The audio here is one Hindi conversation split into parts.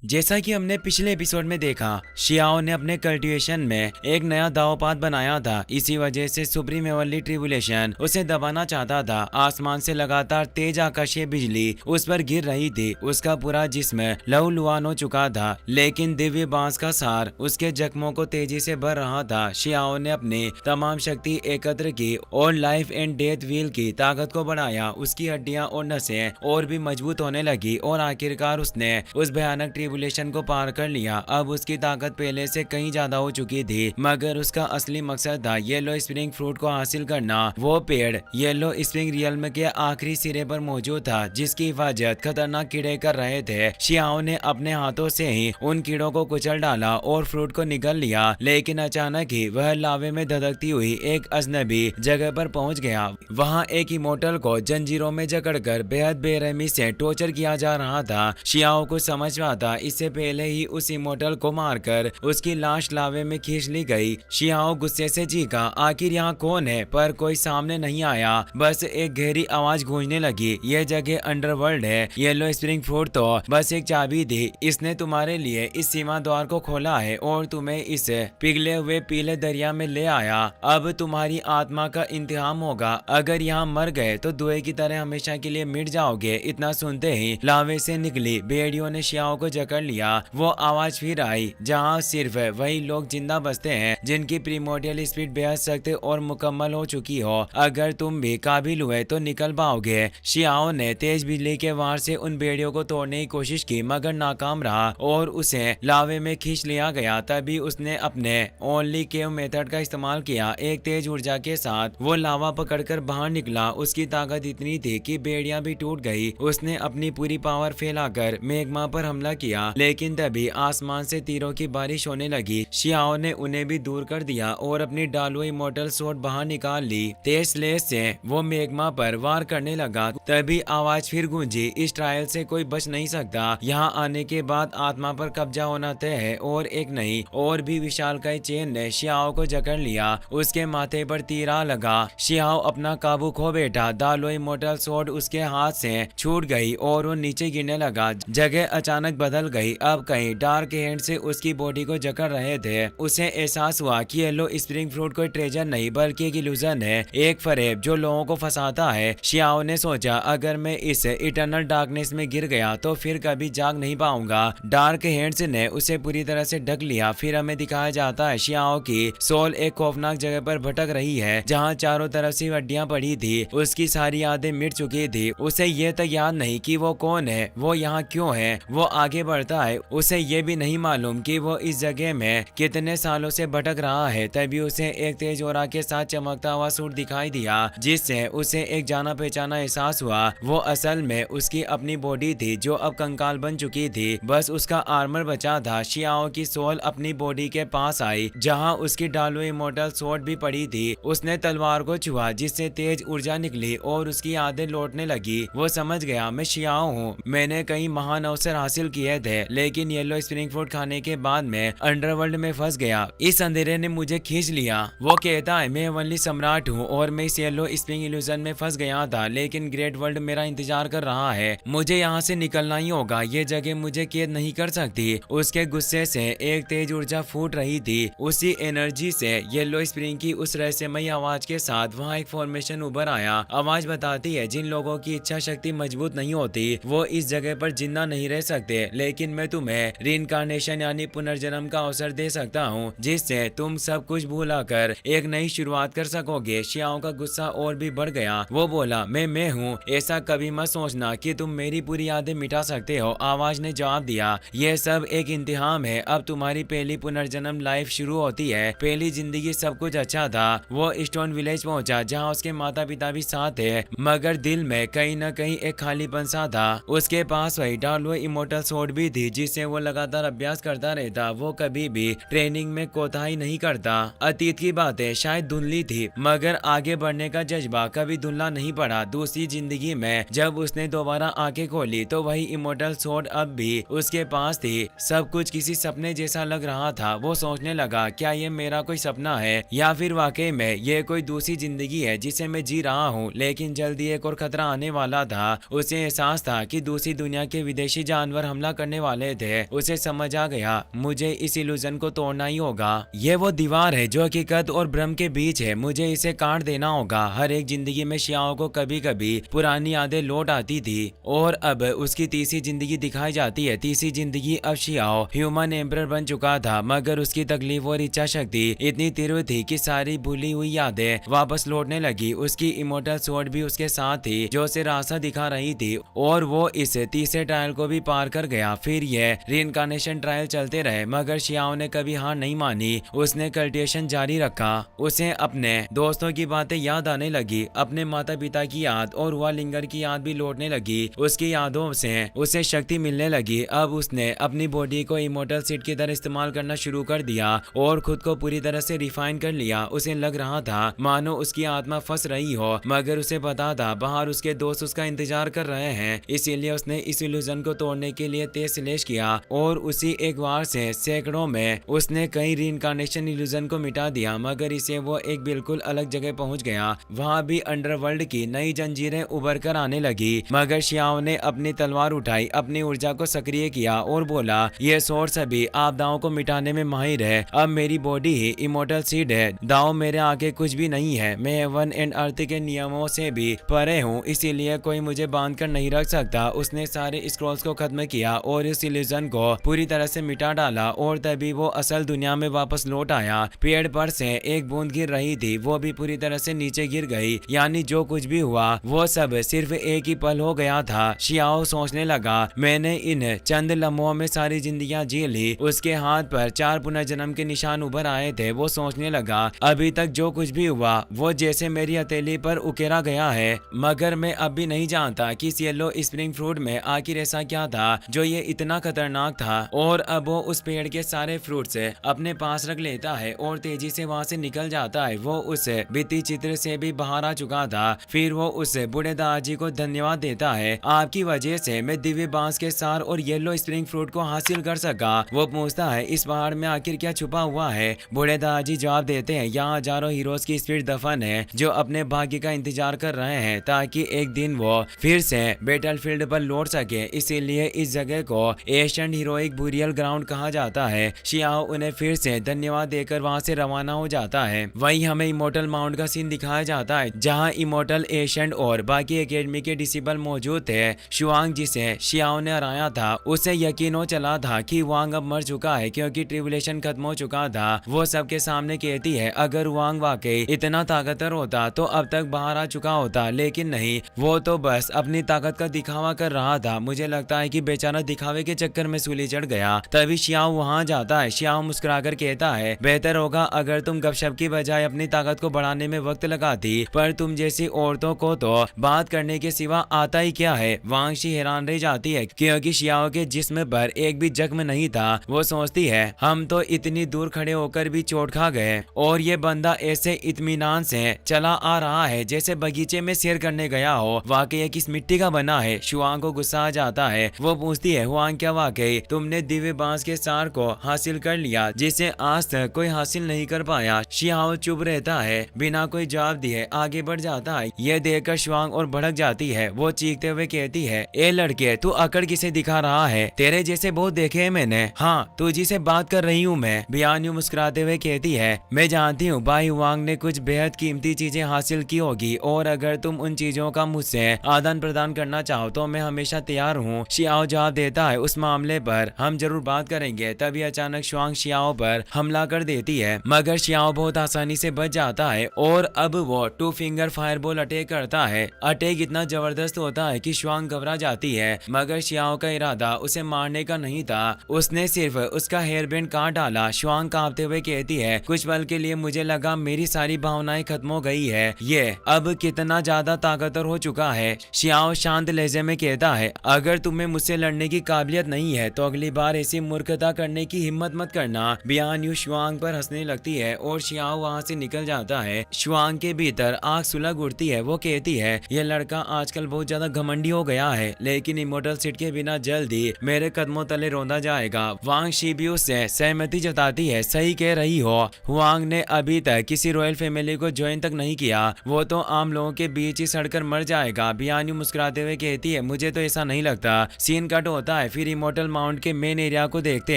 जैसा कि हमने पिछले एपिसोड में देखा, शियाओ ने अपने कल्टीवेशन में एक नया दांवपात बनाया था। इसी वजह से सुप्रीम हेवनली ट्रिब्यूलेशन उसे दबाना चाहता था। आसमान से लगातार तेज आकाशीय बिजली उस पर गिर रही थी। उसका पूरा जिस्म लहूलुहान हो चुका था, लेकिन दिव्य बांस का सार उसके जख्मों को तेजी से भर रहा था। शियाओ ने अपनी तमाम शक्ति एकत्र की और लाइफ एंड डेथ व्हील की ताकत को बढ़ाया। उसकी हड्डियां और नसें और भी मजबूत होने लगी और आखिरकार उसने उस भयानक ट्रिब्यूलेशन को पार कर लिया। अब उसकी ताकत पहले से कहीं ज्यादा हो चुकी थी, मगर उसका असली मकसद था येलो स्प्रिंग फ्रूट को हासिल करना। वो पेड़ येलो स्प्रिंग रियल्म के आखिरी सिरे पर मौजूद था, जिसकी हिफाजत खतरनाक कीड़े कर रहे थे। शियाओ ने अपने हाथों से ही उन कीड़ों को कुचल डाला और फ्रूट को निगल लिया, लेकिन अचानक ही वह लावे में धधकती हुई एक अजनबी जगह पर पहुंच गया। वहां एक इमोर्टल को जंजीरों में जकड़कर बेहद बेरहमी से टॉर्चर किया जा रहा था। शियाओ को समझ में आता इससे पहले ही उस इमोर्टल को मारकर उसकी लाश लावे में खींच ली गई। शियाओ गुस्से से चीखा, आखिर यहाँ कौन है? पर कोई सामने नहीं आया। बस एक गहरी आवाज गूंजने लगी, यह जगह अंडरवर्ल्ड है। येलो स्प्रिंग फ्रूट तो बस एक चाबी थी। इसने तुम्हारे लिए इस सीमा द्वार को खोला है और तुम्हें इस पिघले हुए पीले दरिया में ले आया। अब तुम्हारी आत्मा का इंतहाम होगा। अगर यहाँ मर गए तो धुएं की तरह हमेशा के लिए मिट जाओगे। इतना सुनते ही लावे से निकली भेड़ियों ने शियाओ को जकड़ लिया। वो आवाज फिर आई, जहाँ सिर्फ वही लोग जिंदा बचते हैं जिनकी प्रीमोर्डियल स्पीड बेहद सख्त और मुकम्मल हो चुकी हो। अगर तुम भी काबिल हुए तो निकल पाओगे। शियाओ ने तेज बिजली के वार से उन भेड़ियों को तोड़ने की कोशिश की, मगर नाकाम रहा और उसे लावे में खींच लिया गया। तभी उसने अपने ओनली केव मेथड का इस्तेमाल किया। एक तेज ऊर्जा के साथ वो लावा पकड़कर बाहर निकला। उसकी ताकत इतनी थी कि भेड़ियां भी टूट गई। उसने अपनी पूरी पावर फैलाकर मेग्मा पर हमला किया, लेकिन तभी आसमान से तीरों की बारिश होने लगी। शियाओ ने उन्हें भी दूर कर दिया और अपनी डालुआ इमोर्टल स्वॉर्ड बाहर निकाल ली। तेज स्लेश से वो मेग्मा पर वार करने लगा। तभी आवाज फिर गूंजी, इस ट्रायल से कोई बच नहीं सकता। यहाँ आने के बाद आत्मा पर कब्जा होना तय है। और एक नहीं और भी विशालकाय चेन ने शियाओ को जकड़ लिया। उसके माथे पर तीर आ लगा। शियाओ अपना काबू खो बैठा। डालुआ इमोर्टल स्वॉर्ड उसके हाथ से छूट गई और वो नीचे गिरने लगा। जगह अचानक बदल गई। अब कहीं डार्क हैंड से उसकी बॉडी को जकड़ रहे थे। उसे एहसास हुआ कि येलो स्प्रिंग फ्रूट कोई ट्रेजर नहीं बल्कि एक इल्यूजन है, एक फरेब जो लोगों को फंसाता है। शियाओ ने सोचा, अगर मैं इस इटर्नल डार्कनेस में गिर गया तो फिर कभी जाग नहीं पाऊंगा। डार्क हैंड्स ने उसे पूरी तरह से ढक लिया। फिर हमें दिखाया जाता है शियाओ की सोल एक खौफनाक जगह पर भटक रही है, जहाँ चारों तरफ से हड्डियां पड़ी थी। उसकी सारी यादें मिट चुकी थी। उसे ये तक याद नहीं कि वो कौन है, वो यहाँ क्यों है। वो आगे बढ़ता है, उसे ये भी नहीं मालूम कि वो इस जगह में कितने सालों से भटक रहा है। तभी उसे एक तेज ओरा के साथ चमकता हुआ सूट दिखाई दिया, जिससे उसे एक जाना पहचाना एहसास हुआ। वो असल में उसकी अपनी बॉडी थी जो अब कंकाल बन चुकी थी। बस उसका आर्मर बचा था। शियाओ की सोल अपनी बॉडी के पास आई, जहाँ उसकी डालुआ इमोर्टल स्वॉर्ड भी पड़ी थी। उसने तलवार को छुआ, जिससे तेज ऊर्जा निकली और उसकी यादें लौटने लगी। वो समझ गया, मैं शियाओ हूँ। मैंने कई महान अवसर हासिल किए थे, लेकिन येलो स्प्रिंग फ्रूट खाने के बाद मैं अंडरवर्ल्ड में फंस गया। इस अंधेरे ने मुझे खींच लिया। वो कहता है, मैं हेवनली सम्राट हूँ और मैं इस येलो स्प्रिंग इल्यूजन में फंस गया था, लेकिन ग्रेट वर्ल्ड मेरा इंतजार कर रहा है। मुझे यहाँ से निकलना ही होगा। ये जगह मुझे कैद नहीं कर सकती। उसके गुस्से से एक तेज ऊर्जा फूट रही थी। उसी एनर्जी से येलो स्प्रिंग की उस रहस्यमयी आवाज के साथ वहाँ एक फॉर्मेशन उभर आया। आवाज बताती है, जिन लोगों की इच्छा शक्ति मजबूत नहीं होती वो इस जगह पर जिंदा नहीं रह सकते, लेकिन मैं तुम्हें रीइंकार्नेशन यानी पुनर्जन्म का अवसर दे सकता हूँ, जिससे तुम सब कुछ भूलाकर एक नई शुरुआत कर सकोगे। शियाओ का गुस्सा और भी बढ़ गया। वो बोला, मैं हूँ। ऐसा कभी मत सोचना कि तुम मेरी पूरी यादें मिटा सकते हो। आवाज ने जवाब दिया, यह सब एक इम्तिहान है। अब तुम्हारी पहली पुनर्जन्म लाइफ शुरू होती है। पहली जिंदगी सब कुछ अच्छा था। वो स्टोन विलेज पहुंचा, जहाँ उसके माता पिता भी साथ थे, मगर दिल में कहीं न कहीं एक खालीपन सा था। उसके पास वही डालुआ इमोर्टल स्वॉर्ड भी थी, जिससे वो लगातार अभ्यास करता रहता। वो कभी भी ट्रेनिंग में कोताही नहीं करता। अतीत की बातें शायद धुंधली थी, मगर आगे बढ़ने का जज्बा कभी धुंधला नहीं पड़ा। दूसरी जिंदगी में जब उसने दोबारा आंखें खोली तो वही इमोर्टल स्वॉर्ड अब भी उसके पास थी। सब कुछ किसी सपने जैसा लग रहा था। वो सोचने लगा, क्या ये मेरा कोई सपना है या फिर वाकई में ये कोई दूसरी जिंदगी है जिसे मैं जी रहा हूँ। लेकिन जल्दी एक और खतरा आने वाला था। उसे एहसास था कि दूसरी दुनिया के विदेशी जानवर हमला करने करने वाले थे उसे समझ आ गया मुझे इस इल्यूजन को तोड़ना ही होगा। ये वो दीवार है जो हकीकत और भ्रम के बीच है, मुझे इसे काट देना होगा। हर एक जिंदगी में शियाओ को कभी कभी पुरानी यादें लौट आती थी और अब उसकी तीसरी जिंदगी दिखाई जाती है। तीसरी जिंदगी अब शियाओ ह्यूमन एम्परर बन चुका था, मगर उसकी तकलीफ और इच्छा शक्ति इतनी तीव्र थी कि सारी भूली हुई यादें वापस लौटने लगी। उसकी इमोर्टल स्वॉर्ड भी उसके साथ थी जो उसे रास्ता दिखा रही थी और वो इस तीसरे ट्रायल को भी पार कर गया। फिर ये रीइंकार्नेशन ट्रायल चलते रहे मगर शियाओ ने कभी हार नहीं मानी। उसने कल्टिवेशन जारी रखा। उसे अपने दोस्तों की बातें याद आने लगी, अपने माता पिता की याद और हुआ लिंगर की याद भी लौटने लगी। उसकी यादों से उसे शक्ति मिलने लगी। अब उसने अपनी बॉडी को इमोर्टल सीड की तरह इस्तेमाल करना शुरू कर दिया और खुद को पूरी तरह से रिफाइन कर लिया। उसे लग रहा था मानो उसकी आत्मा फंस रही हो, मगर उसे पता था बाहर उसके दोस्त उसका इंतजार कर रहे हैं। इसीलिए उसने इस इल्यूजन को तोड़ने के लिए तेज स्लैश किया और उसी एक बार से सैकड़ों में उसने कई रीइंकार्नेशन इल्यूजन को मिटा दिया। मगर इसे वो एक बिल्कुल अलग जगह पहुंच गया। वहां भी अंडरवर्ल्ड की नई जंजीरें उभर कर आने लगी। मगर शियाओ ने अपनी तलवार उठाई, अपनी ऊर्जा को सक्रिय किया और बोला ये सोर्ड सभी आपदाओं को मिटाने में माहिर है। अब मेरी बॉडी ही इमोर्टल सीड है, दाव मेरे आगे कुछ भी नहीं है। मैं हेवन एंड अर्थ के नियमों से भी परे हूँ, इसीलिए कोई मुझे बांध कर नहीं रख सकता। उसने सारे स्क्रॉल्स को खत्म किया और इस इल्यूजन को पूरी तरह से मिटा डाला और तभी वो असल दुनिया में वापस लौट आया। पेड़ पर से एक बूंद गिर रही थी, वो भी पूरी तरह से नीचे गिर गई। यानी जो कुछ भी हुआ वो सब सिर्फ एक ही पल हो गया था। शियाओ सोचने लगा मैंने इन चंद लम्हों में सारी जिंदगियां जी ली। उसके हाथ पर 4 पुनर्जन्म के निशान उभर आए थे। वो सोचने लगा अभी तक जो कुछ भी हुआ वो जैसे मेरी हथेली पर उकेरा गया है, मगर मैं अब भी नहीं जानता कि इस येलो स्प्रिंग फ्रूट में आखिर ऐसा क्या था जो ये इतना खतरनाक था। और अब वो उस पेड़ के सारे फ्रूट्स अपने पास रख लेता है और तेजी से वहां से निकल जाता है। वो उस भित्ति चित्र से भी बाहर आ चुका था। फिर वो उस बूढ़े दादाजी को धन्यवाद देता है, आपकी वजह से मैं दिव्य बांस के सार और येलो स्प्रिंग फ्रूट को हासिल कर सका। वो पूछता है इस पहाड़ में आखिर क्या छुपा हुआ है। बूढ़े दादाजी जवाब देते हैं यहाँ हजारों हीरोज की स्पिरिट दफन है जो अपने भाग्य का इंतजार कर रहे हैं ताकि एक दिन वो फिर से बैटलफील्ड पर लौट सके। इसीलिए इस जगह को एशियन हीरोइक बुरियल ग्राउंड कहा जाता है। शियाओ उन्हें फिर से धन्यवाद देकर वहां से रवाना हो जाता है। वहीं हमें इमोर्टल माउंट का सीन दिखाया जाता है जहां इमोर्टल एशियन और बाकी एकेडमी के डिसिबल मौजूद थे। शुआंग जिसे शियाओ ने हराया था उसे यकीन हो चला था कि वांग अब मर चुका है क्योंकि ट्रिबुलेशन खत्म हो चुका था। वो सबके सामने कहती है अगर वांग वाकई इतना ताकतवर होता तो अब तक बाहर आ चुका होता, लेकिन नहीं, वो तो बस अपनी ताकत का दिखावा कर रहा था। मुझे लगता है कि बेचारा दिखावे के चक्कर में सूली चढ़ गया। तभी शियाओ वहां जाता है। शियाओ मुस्कुराकर कहता है बेहतर होगा अगर तुम गपशप की बजाय अपनी ताकत को बढ़ाने में वक्त लगाती, पर तुम जैसी औरतों को तो बात करने के सिवा आता ही क्या है। वांगशी हैरान रह जाती है क्योंकि शियाओ के जिस्म पर एक भी जख्म नहीं था। वो सोचती है हम तो इतनी दूर खड़े होकर भी चोट खा गए और ये बंदा ऐसे इत्मीनान से चला आ रहा है जैसे बगीचे में सैर करने गया हो। वाकई किस मिट्टी का बना है। शुआंग को गुस्सा आ जाता है। वो पूछती है हुआंग क्या वाकई तुमने दिव्य बांस के सार को हासिल कर लिया जिसे आज तक कोई हासिल नहीं कर पाया। शियाओ चुप रहता है, बिना कोई जवाब दिए आगे बढ़ जाता है। यह देखकर शुआंग और भड़क जाती है। वो चीखते हुए कहती है ए लड़के तू अकड़ किसे दिखा रहा है, तेरे जैसे बहुत देखे हैं मैंने। हाँ तुझी से बात कर रही हूँ मैं। बियान्यू मुस्कुराते हुए कहती है मैं जानती हूँ भाई हुआंग ने कुछ बेहद कीमती चीजें हासिल की होगी और अगर तुम उन चीजों का मुझसे आदान प्रदान करना चाहो तो मैं हमेशा तैयार हूँ। शियाओ जवाब देता है उस मामले पर हम जरूर बात करेंगे। तभी अचानक शुआंग शियाओ पर हमला कर देती है मगर शियाओ बहुत आसानी से बच जाता है और अब वो 2 फिंगर फायरबॉल अटैक करता है। अटैक इतना जबरदस्त होता है कि शुआंग घबरा जाती है मगर शियाओ का इरादा उसे मारने का नहीं था, उसने सिर्फ उसका हेयर बैंड काट डाला। शुआंग कांपते हुए कहती है कुछ पल के लिए मुझे लगा मेरी सारी भावनाएं खत्म हो गई है, ये अब कितना ज्यादा ताकतवर हो चुका है। शियाओ शांत लहजे में कहता है अगर तुम्हें मुझसे लड़ने की काबिलियत नहीं है तो अगली बार ऐसी मूर्खता करने की हिम्मत मत करना। बियान्यू शुआंग पर हंसने लगती है और शियाओ वहां से निकल जाता है। शुआंग के भीतर आग सुलग उठती है। वो कहती है यह लड़का आजकल बहुत ज्यादा घमंडी हो गया है, लेकिन इमोर्टल सीड के बिना जल्दी मेरे कदमों तले रौंदा जाएगा। वांग शी भी उससे सहमति जताती है सही कह रही हो, हुआंग ने अभी तक किसी रॉयल फैमिली को ज्वाइन तक नहीं किया, वो तो आम लोगों के बीच ही सड़कर मर जाएगा। बियान्यू मुस्कुराते हुए कहती है मुझे तो ऐसा नहीं लगता। सीन कट होता है। फिर इमोर्टल माउंट के मेन एरिया को देखते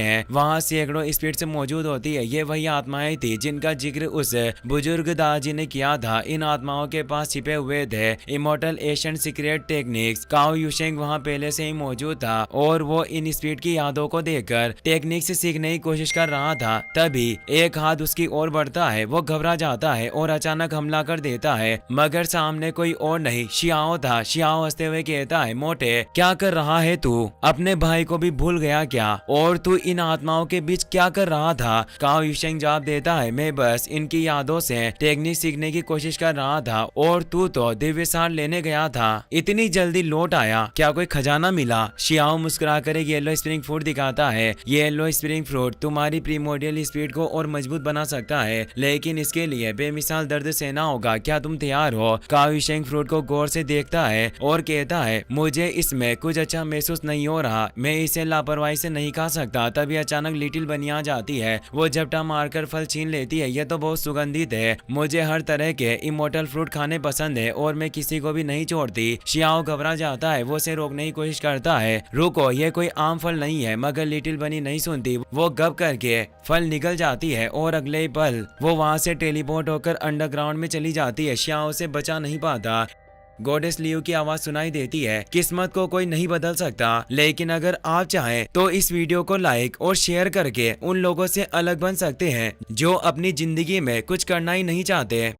हैं, वहाँ सैकड़ों स्पिरिट्स मौजूद होती है। ये वही आत्माएं थी जिनका जिक्र उस बुजुर्ग दादाजी ने किया था। इन आत्माओं के पास छिपे हुए थे इमोर्टल एशियन सीक्रेट टेक्निक्स। काओ यूशेंग वहाँ पहले से ही मौजूद था और वो इन स्पिरिट की यादों को देखकर टेक्निक्स सीखने की कोशिश कर रहा था। तभी एक हाथ उसकी ओर बढ़ता है, वो घबरा जाता है और अचानक हमला कर देता है, मगर सामने कोई और नहीं शियाओ था। शियाओ हंसते हुए कहता है, मोटे क्या कर रहा है तू? अपने भाई को भी भूल गया क्या? और तू इन आत्माओं के बीच क्या कर रहा था? काओ यूशेंग जवाब देता है, मैं बस इनकी यादों से टेक्निक सीखने की कोशिश कर रहा था और तू तो दिव्य सार लेने गया था, इतनी जल्दी लौट आया, क्या कोई खजाना मिला? शियाओ मुस्कुराकर एक येलो स्प्रिंग फ्रूट दिखाता है। ये येलो स्प्रिंग फ्रूट तुम्हारी प्रीमोडियल स्पीड को और मजबूत बना सकता है, लेकिन इसके लिए बेमिसाल दर्द सहना होगा। क्या तुम तैयार हो? काओ यूशेंग फ्रूट को गौर से देखता है और कहता है, मुझे इसमें कुछ अच्छा महसूस नहीं हो रहा, मैं इसे लापरवाही से नहीं खा सकता। तभी अचानक लिटिल बनी आ जाती है, वो झपटा मारकर फल छीन लेती है। यह तो बहुत सुगंधित है, मुझे हर तरह के इमोर्टल फ्रूट खाने पसंद है और मैं किसी को भी नहीं छोड़ती। शियाओ घबरा जाता है, वो उसे रोकने की कोशिश करता है, रुको ये कोई आम फल नहीं है, मगर लिटिल बनी नहीं सुनती। वो गप करके फल निकल जाती है और अगले ही पल वो वहां से टेलीपोर्ट होकर अंडरग्राउंड में चली जाती है। शियाओ से बचा नहीं पाता। गॉडेस लियू की आवाज सुनाई देती है, किस्मत को कोई नहीं बदल सकता, लेकिन अगर आप चाहें तो इस वीडियो को लाइक और शेयर करके उन लोगों से अलग बन सकते हैं जो अपनी जिंदगी में कुछ करना ही नहीं चाहते।